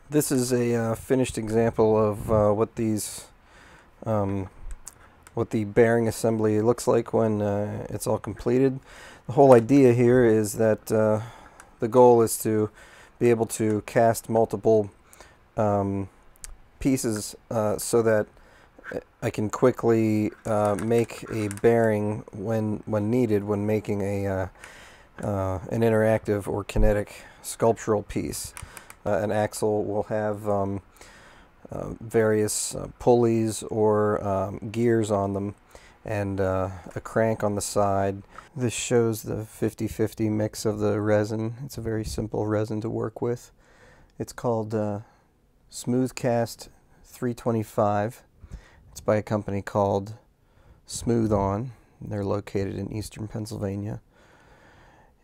This is a finished example of what the bearing assembly looks like when it's all completed. The whole idea here is that the goal is to be able to cast multiple pieces so that I can quickly make a bearing when needed, when making an interactive or kinetic sculptural piece. An axle will have various pulleys or gears on them, and a crank on the side. This shows the 50-50 mix of the resin. It's a very simple resin to work with. It's called Smooth Cast 325. It's by a company called Smooth On. They're located in eastern Pennsylvania.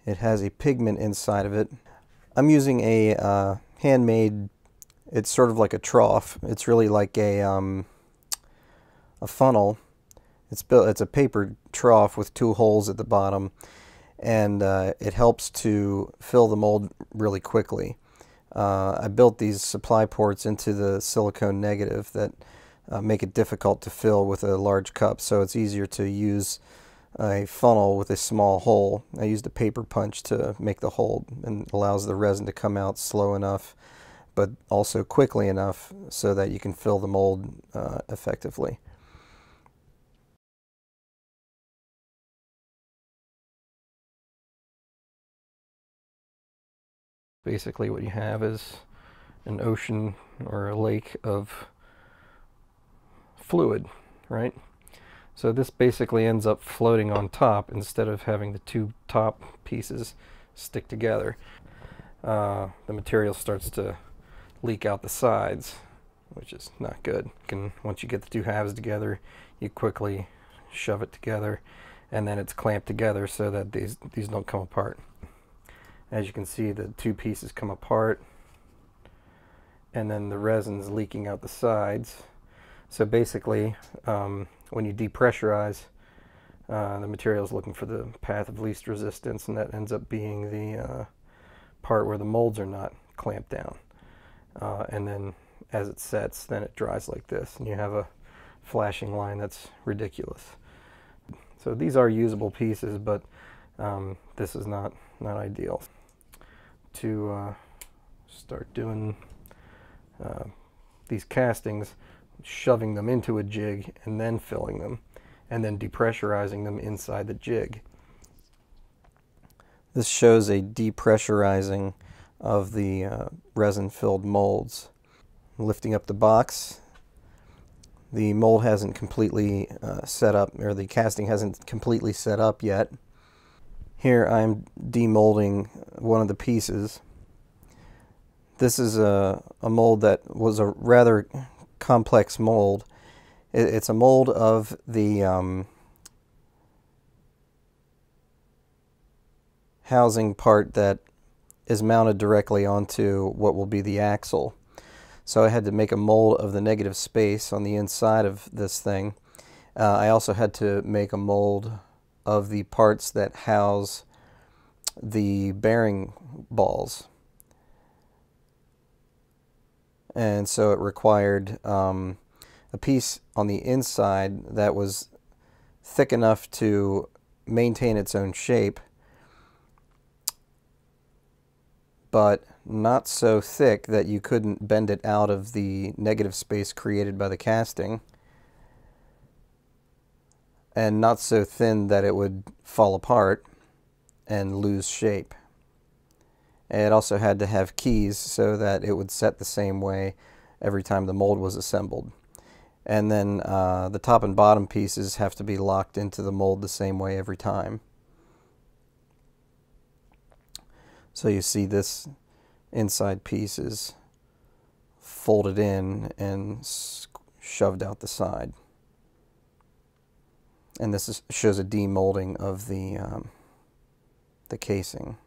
It has a pigment inside of it. I'm using a handmade, it's sort of like a trough. It's really like a funnel. It's a paper trough with two holes at the bottom, and it helps to fill the mold really quickly. I built these supply ports into the silicone negative that make it difficult to fill with a large cup, so it's easier to use a funnel with a small hole. I used a paper punch to make the hole, and allows the resin to come out slow enough but also quickly enough so that you can fill the mold effectively. Basically what you have is an ocean or a lake of fluid, right? So this basically ends up floating on top instead of having the two top pieces stick together. The material starts to leak out the sides, which is not good. Once you get the two halves together, you quickly shove it together, and then it's clamped together so that these don't come apart. As you can see, the two pieces come apart, and then the resin's leaking out the sides. So basically, when you depressurize, the material is looking for the path of least resistance, and that ends up being the part where the molds are not clamped down. And then as it sets, then it dries like this, and you have a flashing line that's ridiculous. So these are usable pieces, but this is not ideal. To start doing these castings, shoving them into a jig and then filling them, and then depressurizing them inside the jig. This shows a depressurizing of the resin-filled molds. Lifting up the box, the mold hasn't completely set up, or the casting hasn't completely set up yet. Here I'm demolding one of the pieces. This is a mold that was a rather complex mold. It's a mold of the housing part that is mounted directly onto what will be the axle. So I had to make a mold of the negative space on the inside of this thing. I also had to make a mold of the parts that house the bearing balls. And so it required a piece on the inside that was thick enough to maintain its own shape, but not so thick that you couldn't bend it out of the negative space created by the casting, and not so thin that it would fall apart and lose shape. It also had to have keys so that it would set the same way every time the mold was assembled. And then the top and bottom pieces have to be locked into the mold the same way every time. So you see this inside piece is folded in and shoved out the side. And this shows a demolding of the casing.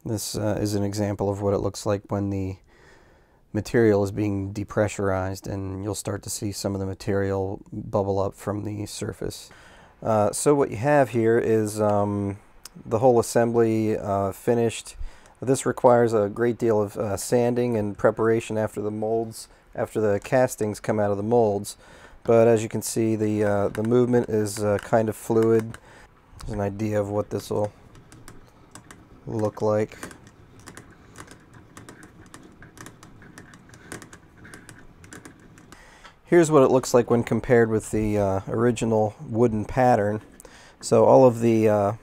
This is an example of what it looks like when the material is being depressurized, and you'll start to see some of the material bubble up from the surface. So what you have here is the whole assembly finished. This requires a great deal of sanding and preparation after the castings come out of the molds. But as you can see, the movement is kind of fluid. There's an idea of what this will look like. Here's what it looks like when compared with the original wooden pattern. So all of the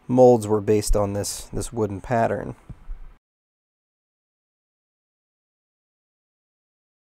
molds were based on this wooden pattern.